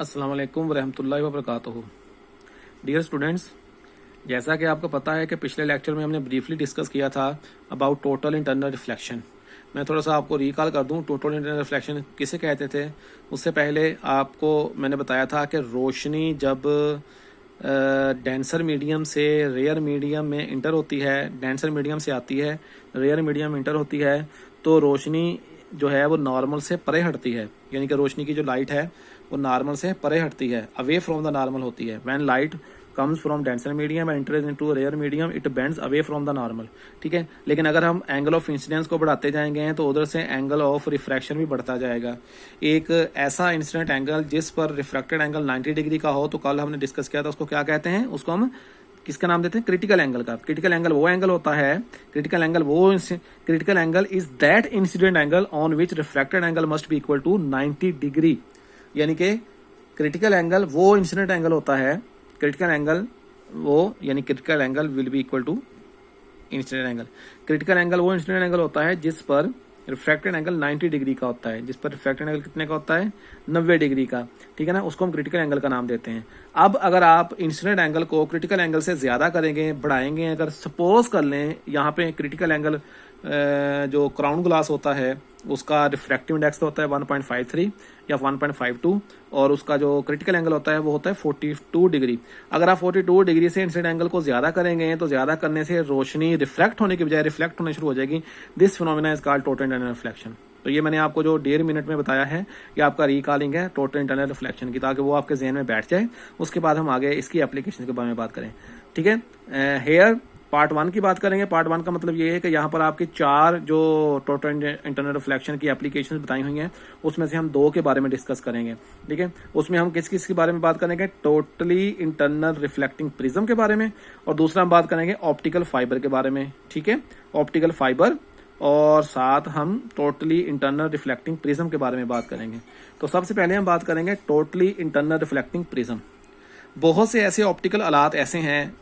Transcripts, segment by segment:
अस्सलाम वालेकुम वरहमतुल्लाहि वबरकातुहू। डियर स्टूडेंट्स, जैसा कि आपको पता है कि पिछले लेक्चर में हमने ब्रीफली डिस्कस किया था अबाउट टोटल इंटरनल रिफ्लेक्शन। मैं थोड़ा सा आपको रिकॉल कर दूं, टोटल इंटरनल रिफ्लेक्शन किसे कहते थे। उससे पहले आपको मैंने बताया था कि रोशनी जब डेंसर मीडियम से रेयर मीडियम में इंटर होती है, डेंसर मीडियम से आती है, रेयर मीडियम में इंटर होती है, तो रोशनी जो है वो नॉर्मल से परे हटती है। यानी कि रोशनी की जो लाइट है वो नॉर्मल से परे हटती है, अवे फ्रॉम द नॉर्मल होती है। When light comes from denser medium and enters into rare medium it bends away from the normal. ठीक है, लेकिन अगर हम एंगल ऑफ इंसिडेंस को बढ़ाते जाएंगे तो उधर से एंगल ऑफ रिफ्रैक्शन भी बढ़ता जाएगा। एक ऐसा इंसिडेंट एंगल जिस पर रिफ्रैक्टेड एंगल 90 डिग्री का हो, तो कल हमने डिस्कस किया था, उसको क्या कहते हैं? उसको हम किसका नाम देते हैं? क्रिटिकल एंगल का। क्रिटिकल एंगल वो एंगल होता है, critical angle is that incident angle on which refracted angle must be equal to 90 degree. यानी कि क्रिटिकल एंगल वो इंसिडेंट एंगल होता है, critical angle will be equal to incident angle. Critical angle वो incident angle होता है जिस पर रिफ्रैक्टेड एंगल 90 डिग्री का होता है, जिस पर रिफ्रैक्टेड एंगल कितने का होता है? 90 डिग्री का। ठीक है ना, उसको हम क्रिटिकल एंगल का नाम देते हैं। अब अगर आप इंसिडेंट एंगल को क्रिटिकल एंगल से ज्यादा करेंगे, बढ़ाएंगे, अगर सपोज कर लें यहाँ पे क्रिटिकल एंगल जो क्राउन ग्लास होता है उसका रिफ्रैक्टिव इंडेक्स तो होता है 1.53 या 1.52, और उसका जो क्रिटिकल एंगल होता है वो होता है 42 डिग्री। अगर आप 42 डिग्री से इंसिडेंट एंगल को ज्यादा करेंगे तो ज्यादा करने से रोशनी रिफ्रैक्ट होने की बजाय रिफ्लेक्ट होने शुरू हो जाएगी। This phenomena is called total internal reflection. तो ये मैंने आपको जो 1.5 मिनट में बताया है, ये आपका रिकॉलिंग है टोटल इंटरनल रिफ्लेक्शन की, ताकि वो आपके जहन में बैठ जाए। उसके बाद हम आगे इसकी एप्लीकेशन के बारे में बात करें। ठीक है, हेयर पार्ट 1 की बात करेंगे। पार्ट 1 का मतलब ये है कि यहाँ पर आपकी 4 जो टोटल इंटरनल रिफ्लेक्शन की एप्लीकेशन बताई हुई हैं, उसमें से हम 2 के बारे में डिस्कस करेंगे। ठीक है, उसमें हम किस किस के बारे में बात करेंगे? टोटली इंटरनल रिफ्लेक्टिंग प्रिज्म के बारे में, और दूसरा हम बात करेंगे ऑप्टिकल फाइबर के बारे में। ठीक है, ऑप्टिकल फाइबर, और साथ हम टोटली इंटरनल रिफ्लेक्टिंग प्रिज्म के बारे में बात करेंगे। तो सबसे पहले हम बात करेंगे टोटली इंटरनल रिफ्लेक्टिंग प्रिज्म। बहुत से ऐसे ऑप्टिकल आलात ऐसे हैं,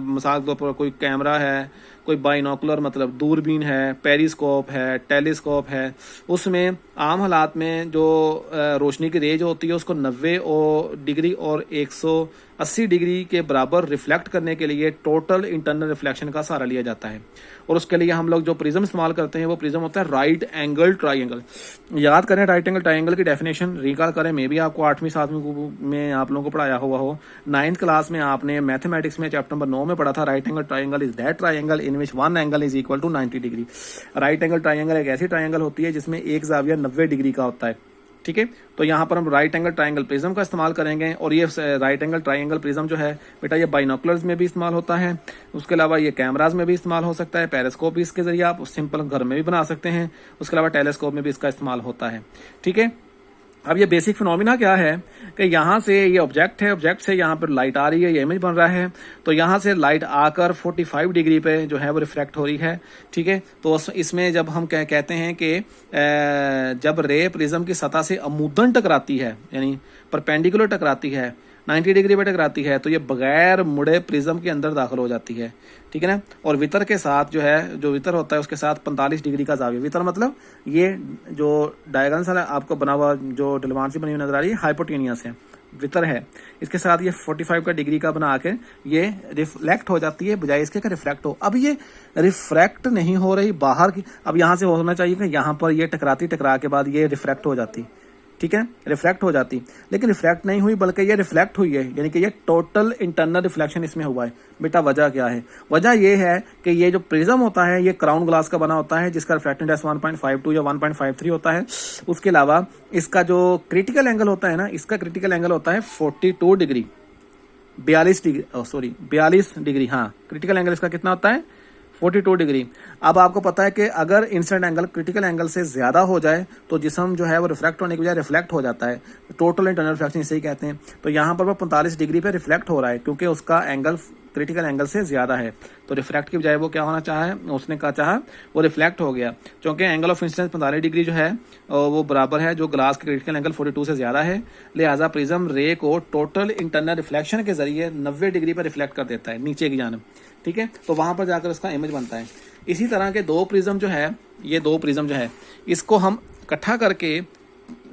मिसाल के तौर पर कोई कैमरा है, कोई बाइनोकुलर मतलब दूरबीन है, पेरिस्कोप है, टेलीस्कोप है, उसमें आम हालात में जो रोशनी की रेज होती है उसको 90 डिग्री और 180 डिग्री के बराबर रिफ्लेक्ट करने के लिए टोटल इंटरनल रिफ्लेक्शन का सहारा लिया जाता है। और उसके लिए हम लोग जो प्रिज्म इस्तेमाल करते हैं वो प्रिज्म होता है राइट एंगल ट्राइंगल। याद करें राइट एंगल ट्राइंगल की डेफिनेशन, रिकॉल करें। मे भी आपको 8वीं 7वीं में आप लोगों को पढ़ाया हुआ हो। 9th क्लास में आपने मैथमेटिक्स में चैप्टर नंबर 9 में पढ़ा था, right angle triangle is that triangle in which one angle is equal to 90 degree. Right angle triangle एक ऐसी ट्राइंगल होती है जिसमें एक जाविया 90 डिग्री का होता है। ठीक है, तो यहाँ पर हम राइट एंगल ट्राइंगल प्रिज्म का इस्तेमाल करेंगे। और ये राइट एंगल ट्राइंगल प्रिज्म जो है बेटा, ये बाइनोकुलर्स में भी इस्तेमाल होता है, उसके अलावा ये कैमराज में भी इस्तेमाल हो सकता है, पेरिस्कोप भी इसके जरिए आप सिंपल घर में भी बना सकते हैं, उसके अलावा टेलीस्कोप में भी इसका इस्तेमाल होता है। ठीक है, अब ये बेसिक फिनोमिना क्या है कि यहाँ से ये ऑब्जेक्ट है, ऑब्जेक्ट से यहाँ पर लाइट आ रही है, ये इमेज बन रहा है, तो यहाँ से लाइट आकर 45 डिग्री पे जो है वो रिफ्रैक्ट हो रही है। ठीक है, तो इसमें जब हम कहते हैं कि जब रे प्रिज्म की सतह से अमूदन टकराती है, यानी परपेंडिकुलर टकराती है, 90 डिग्री पे टकराती है, तो ये बगैर मुड़े प्रिज्म के अंदर दाखिल हो जाती है। ठीक है ना, और वितर के साथ जो है, जो वितर होता है उसके साथ 45 डिग्री का जाविया। वितर मतलब ये जो डायगोनल आपको बना हुआ जो ढलवान से बनी हुई नजर आ रही है, हाइपोटेनियस है, वितर है, इसके साथ ये 45 का डिग्री का बना के ये रिफ्लेक्ट हो जाती है, बजाय इसके का रिफ्रैक्ट हो। अब ये रिफ्रैक्ट नहीं हो रही बाहर की, अब यहाँ से होना चाहिए कि यहाँ पर ये टकरा के बाद ये रिफ्रैक्ट हो जाती। ठीक है, रिफ्लेक्ट हो जाती, लेकिन रिफ्लेक्ट नहीं हुई बल्कि ये रिफ्लेक्ट हुई है, यानी कि ये टोटल इंटरनल रिफ्लेक्शन इसमें हुआ है। बेटा वजह क्या है? वजह ये है कि ये जो प्रिज्म होता है ये क्राउन ग्लास का बना होता है, जिसका रिफ्रैक्टिव इंडेक्स 1.52 या 1.53 होता है। उसके अलावा इसका जो क्रिटिकल एंगल होता है ना, इसका क्रिटिकल एंगल होता है 42 डिग्री, 42 डिग्री। हाँ, क्रिटिकल एंगल इसका कितना होता है? 42 डिग्री। अब आपको पता है कि अगर इंसिडेंट एंगल क्रिटिकल एंगल से ज्यादा हो जाए तो जिस्म जो है वो रिफ्लेक्ट होने की बजाय रिफ्लेक्ट हो जाता है, टोटल इंटरनल रिफ्लेक्शन इसे ही कहते हैं। तो यहाँ पर वो 45 डिग्री पे रिफ्लेक्ट हो रहा है क्योंकि उसका एंगल क्रिटिकल एंगल से ज्यादा है, तो रिफ्लेक्ट की बजाय वो क्या होना चाहा है, उसने कहा चाहा वो रिफ्लेक्ट हो गया। क्योंकि एंगल ऑफ इंसिडेंस 45 डिग्री जो है वो बराबर है जो ग्लास के क्रिटिकल एंगल 42 से ज्यादा है, लिहाजा प्रिज्म रे को टोटल इंटरनल रिफ्लेक्शन के जरिए 90 डिग्री पर रिफ्लेक्ट कर देता है नीचे की जानब। ठीक है, तो वहां पर जाकर इसका इमेज बनता है। इसी तरह के 2 प्रिज्म जो है, ये 2 प्रिज्म जो है इसको हम इकट्ठा करके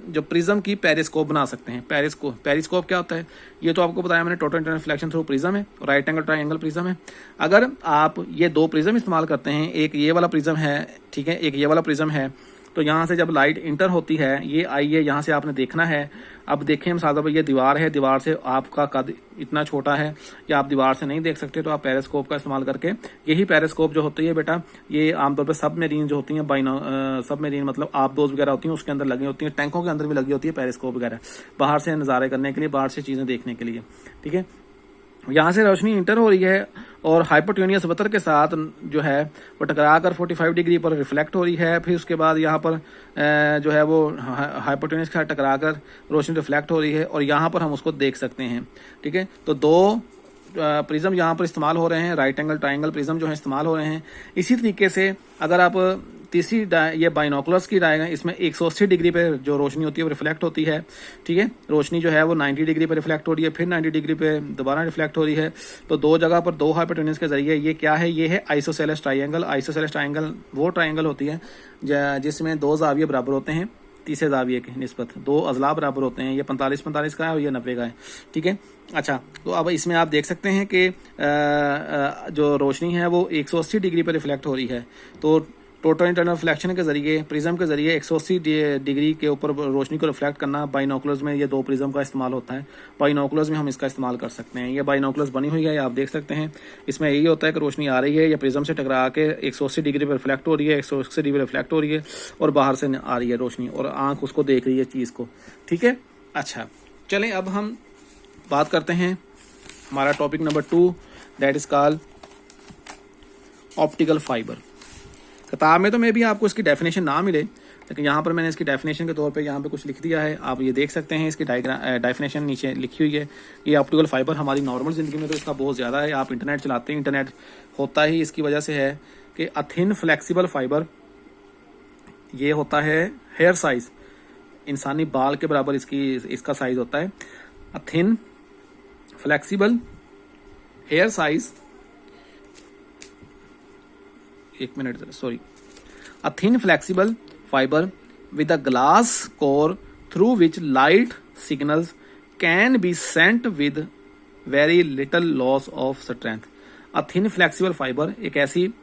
जो प्रिज्म की पेरिस्कोप बना सकते हैं। पेरिस्कोप क्या होता है, ये तो आपको बताया मैंने, total internal reflection through prism है, राइट एंगल ट्राइंगल प्रिज्म है। अगर आप ये दो प्रिज्म इस्तेमाल करते हैं, एक ये वाला प्रिज्म है, ठीक है, एक ये वाला प्रिज्म है, तो यहाँ से जब लाइट इंटर होती है, ये आई है, यहाँ से आपने देखना है। अब देखें मिसाल तौर पर ये दीवार है, दीवार से आपका कद इतना छोटा है या आप दीवार से नहीं देख सकते, तो आप पेरिस्कोप का इस्तेमाल करके, यही पेरिस्कोप जो होती है बेटा, ये आमतौर पर सबमरीन जो होती हैं, सबमरीन मतलब आबदोज वगैरह होती हैं, उसके अंदर लगी होती हैं, टैंकों के अंदर भी लगी होती है पेरिस्कोप वगैरह, बाहर से नज़ारे करने के लिए, बाहर से चीज़ें देखने के लिए, ठीक है। यहाँ से रोशनी इंटर हो रही है और हाइपोटेन्यूस वतर के साथ जो है वो टकरा कर 45 डिग्री पर रिफ्लेक्ट हो रही है। फिर उसके बाद यहाँ पर जो है वो हाइपोटेन्यूस के साथ टकरा कर रोशनी रिफ्लेक्ट हो रही है और यहाँ पर हम उसको देख सकते हैं, ठीक है। तो दो प्रिज्म यहाँ पर इस्तेमाल हो रहे हैं, राइट एंगल ट्राइंगल प्रिज्म जो है इस्तेमाल हो रहे हैं। इसी तरीके से अगर आप तीसरी ये बाइनोकुलर्स की डायग्राम, इसमें 180 डिग्री पे जो रोशनी होती है वो रिफ्लेक्ट होती है, ठीक है। रोशनी जो है वो 90 डिग्री पे रिफ्लेक्ट हो रही है, फिर 90 डिग्री पे दोबारा रिफ्लेक्ट हो रही है। तो दो जगह पर दो हाइपोटेन्यूस के जरिए, ये क्या है, ये है आइसोसेलेस ट्राइंगल। आइसोसेलेस ट्राइंगल वो ट्राइंगल होती है जिसमें दो जाविये बराबर होते हैं तीसरे जाविये की निस्बत, दो अजला बराबर होते हैं। ये 45-45 का है और ये 90 का है, ठीक है। अच्छा, तो अब इसमें आप देख सकते हैं कि जो रोशनी है वो 180 डिग्री पर रिफ्लेक्ट हो रही है। तो टोटल इंटरनल रिफ्लेक्शन के जरिए, प्रिज्म के जरिए 180 डिग्री के ऊपर रोशनी को रिफ्लेक्ट करना, बाइनोकुलर्स में ये दो प्रिज्म का इस्तेमाल होता है। बाइनोकुलर्स में हम इसका इस्तेमाल कर सकते हैं। ये बाइनोकुलर्स बनी हुई है, आप देख सकते हैं। इसमें यही होता है कि रोशनी आ रही है या प्रिज्म से टकरा के 180 डिग्री पर रिफ्लेक्ट हो रही है, 180 डिग्री रिफ्लेक्ट हो रही है और बाहर से आ रही है रोशनी और आंख उसको देख रही है चीज़ को, ठीक है। अच्छा, चलें अब हम बात करते हैं हमारा topic number 2, that is called optical fibre. किताब में तो मे भी आपको इसकी डेफिनेशन ना मिले, लेकिन यहाँ पर मैंने इसकी डेफिनेशन के तौर पे यहाँ पे कुछ लिख दिया है, आप ये देख सकते हैं। इसकी डेफिनेशन नीचे लिखी हुई है। ये ऑप्टिकल फाइबर हमारी नॉर्मल ज़िंदगी में तो इसका बहुत ज़्यादा है, आप इंटरनेट चलाते हैं, इंटरनेट होता ही इसकी वजह से है कि अ थिन फ्लेक्सिबल फाइबर, ये होता है हेयर साइज, इंसानी बाल के बराबर इसका साइज होता है। A thin flexible hair size, एक minute sorry, a thin flexible fibre with a glass core through which light signals can be sent with very little loss of strength. A thin flexible fibre, एक ऐसी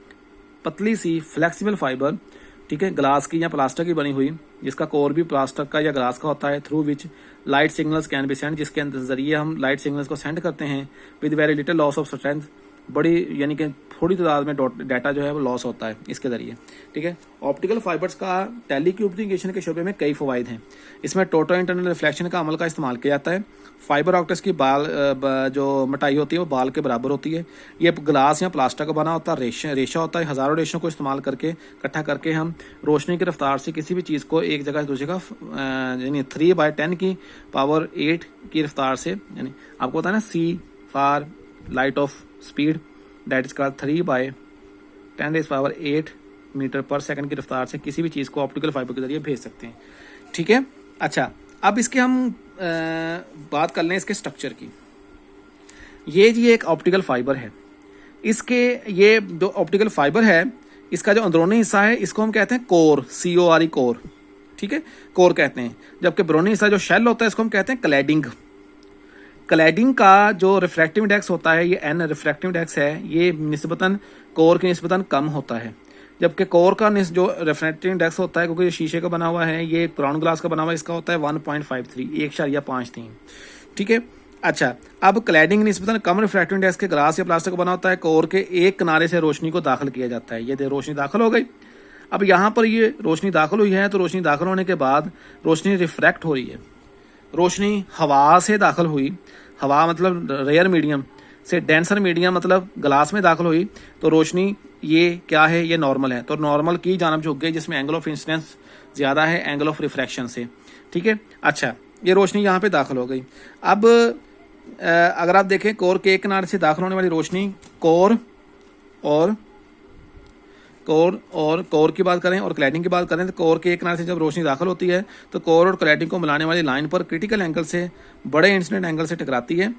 पतली सी flexible fibre, ठीक है, glass की या plastic की बनी हुई, जिसका कोर भी प्लास्टिक का या ग्लास का होता है, through which light signals can be send, जिसके जरिए हम लाइट सिग्नल्स को सेंड करते हैं, with very little loss of strength, बड़ी यानी कि थोड़ी तादाद में डाटा जो है वो लॉस होता है इसके जरिए, ठीक है। ऑप्टिकल फाइबर्स का टेलीकम्युनिकेशन के शोबे में कई फ़वाइद हैं। इसमें टोटल इंटरनल रिफ्लेक्शन का अमल का इस्तेमाल किया जाता है। फाइबर ऑप्टिक्स की जो मोटाई होती है वो बाल के बराबर होती है। ये ग्लास या प्लास्टिक का बना होता है, रेशा होता है। हज़ारों रेशों को इस्तेमाल करके इकट्ठा करके हम रोशनी की रफ्तार से किसी भी चीज़ को एक जगह से दूसरी जगह, यानी 3/10 की पावर 8 की रफ्तार से, यानी आपको पता है ना, C for light of speed, that is called 3/10⁸ metre पर सेकंड की रफ्तार से किसी भी चीज़ को ऑप्टिकल फाइबर के जरिए भेज सकते हैं, ठीक है। अच्छा, अब इसके हम बात कर लें इसके स्ट्रक्चर की। ये जी एक ऑप्टिकल फाइबर है। इसके ये जो ऑप्टिकल फाइबर है, इसका जो अंदरूनी हिस्सा है इसको हम कहते हैं कोर, CORE कोर, ठीक है, कोर कहते हैं। जबकि बैरूनी हिस्सा जो शेल होता है इसको हम कहते हैं क्लैडिंग। क्लैडिंग का जो रिफ्रैक्टिव इंडेक्स होता है, ये N रिफ्रैक्टिव इंडेक्स है, ये निस्बतन कोर की निस्बतन कम होता है। जबकि कोर का जो रिफ्रैक्टिव इंडेक्स होता है, क्योंकि ये शीशे का बना हुआ है, ये ग्राउंड ग्लास का बना हुआ है, इसका होता है 1.53, 1.53, ठीक है। अच्छा, अब क्लैडिंग निस्बतन कम रिफ्रैक्टिव इंडेक्स के ग्लास या प्लास्टिक का बना होता है। कोर के एक किनारे से रोशनी को दाखिल किया जाता है। ये रोशनी दाखिल हो गई। अब यहाँ पर ये रोशनी दाखिल हुई है, तो रोशनी दाखिल होने के बाद रोशनी रिफ्रैक्ट हो रही है। रोशनी हवा से दाखिल हुई, हवा मतलब रेयर मीडियम से डेंसर मीडियम मतलब ग्लास में दाखिल हुई, तो रोशनी ये क्या है, ये नॉर्मल है, तो नॉर्मल की जानब झुक गई, जिसमें एंगल ऑफ इंसिडेंस ज़्यादा है एंगल ऑफ रिफ्रैक्शन से, ठीक है। अच्छा, ये रोशनी यहाँ पे दाखिल हो गई। अब अगर आप देखें कोर के एक किनारे से दाखिल होने वाली रोशनी, कोर की बात करें और क्लैडिंग की बात करें, तो कोर के एक किनारे से जब रोशनी दाखिल होती है तो कोर और क्लैडिंग को मिलाने वाली लाइन पर क्रिटिकल एंगल से, बड़े इंसिडेंट एंगल से टकराती है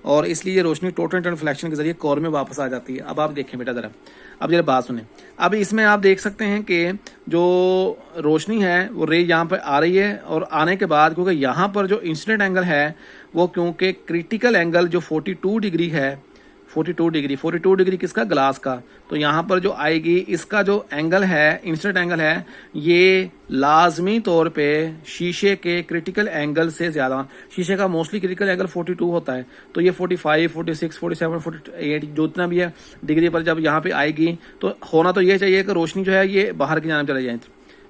और इसलिए ये रोशनी टोटल इंटरनल रिफ्लेक्शन के जरिए कोर में वापस आ जाती है। अब आप देखें बेटा ज़रा, अब जरा बात सुने। अब इसमें आप देख सकते हैं कि जो रोशनी है वो रे यहाँ पर आ रही है, और आने के बाद क्योंकि यहाँ पर जो इंसिडेंट एंगल है वो क्योंकि क्रिटिकल एंगल जो 42 डिग्री है, 42 डिग्री किसका, ग्लास का, तो यहाँ पर जो आएगी इसका जो एंगल है, इंसिडेंट एंगल है, ये लाजमी तौर पे शीशे के क्रिटिकल एंगल से ज़्यादा, शीशे का मोस्टली क्रिटिकल एंगल 42 होता है, तो ये 45, 46, 47, 48 जो इतना भी है डिग्री पर जब यहाँ पे आएगी तो होना तो ये चाहिए कि रोशनी जो है ये बाहर की जानब चले जाए,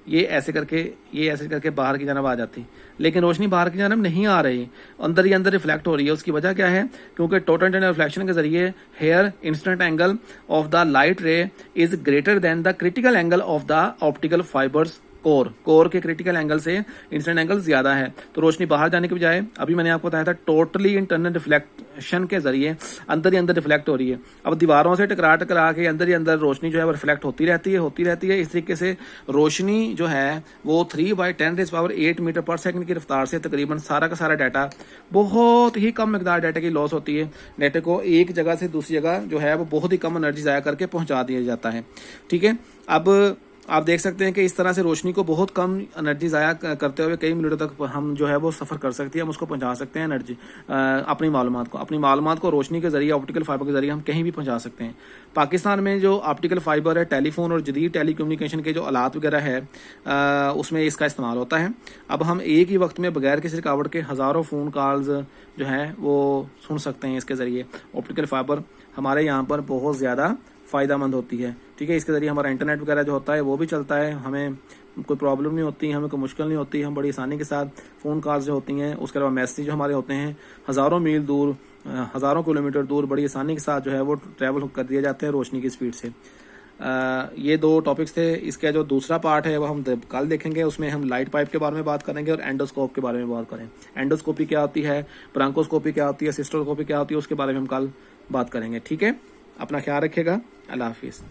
ये ऐसे करके बाहर की जानब आ जाती, लेकिन रोशनी बाहर की जानब नहीं आ रही, अंदर ही अंदर रिफ्लेक्ट हो रही है। उसकी वजह क्या है, क्योंकि टोटल इंटरनल रिफ्लेक्शन के जरिए here incident angle of the light ray is greater than the critical angle of the optical fibres core के क्रिटिकल एंगल से इंसिडेंट एंगल ज्यादा है, तो रोशनी बाहर जाने के बजाय अभी मैंने आपको बताया था टोटली इंटरनल रिफ्लेक्शन के जरिए अंदर ही अंदर रिफ्लेक्ट हो रही है। अब दीवारों से टकरा के अंदर ही अंदर रोशनी जो है वो रिफ्लेक्ट होती रहती है। इस तरीके से रोशनी जो है वो 3/10⁸ मीटर पर सेकंड की रफ्तार से तकरीबन सारा का सारा डाटा, बहुत ही कम मिकदार डाटा की लॉस होती है, डाटा को एक जगह से दूसरी जगह जो है वो बहुत ही कम एनर्जी ज़ाया करके पहुंचा दिया जाता है। ठीक है, अब आप देख सकते हैं कि इस तरह से रोशनी को बहुत कम एनर्जी ज़ाया करते हुए कई मिनटों तक हम जो है वो सफ़र कर सकती है, हम उसको पहुंचा सकते हैं एनर्जी, अपनी मालूमात को रोशनी के जरिए, ऑप्टिकल फाइबर के जरिए हम कहीं भी पहुंचा सकते हैं। पाकिस्तान में जो ऑप्टिकल फाइबर है, टेलीफोन और जदीद टेली कम्युनिकेशन के जो आलात वगैरह है उसमें इसका इस्तेमाल होता है। अब हम एक ही वक्त में बगैर किसी रुकावट के हज़ारों फ़ोन कॉल्स जो हैं वो सुन सकते हैं इसके ज़रिए। ऑप्टिकल फाइबर हमारे यहाँ पर बहुत ज़्यादा फ़ायदेमंद होती है। ठीक है, इसके ज़रिए हमारा इंटरनेट वगैरह जो होता है वो भी चलता है, हमें कोई प्रॉब्लम नहीं होती, हमें कोई मुश्किल नहीं होती, हम बड़ी आसानी के साथ फ़ोन कॉल्स जो होती हैं, उसके अलावा मैसेज जो हमारे होते हैं हज़ारों मील दूर, हज़ारों किलोमीटर दूर बड़ी आसानी के साथ जो है वो ट्रैवल कर दिए जाते हैं रोशनी की स्पीड से। ये दो टॉपिक्स थे। इसका जो दूसरा पार्ट है वो हम कल देखेंगे, उसमें हम लाइट पाइप के बारे में बात करेंगे और एंडोस्कोप के बारे में बात करें। एंडोस्कोपी क्या होती है, ब्रांकोस्कोपी क्या होती है, सिस्टोस्कोपी क्या होती है, उसके बारे में हम कल बात करेंगे। ठीक है, अपना ख्याल रखिएगा। अल्लाह हाफिज़।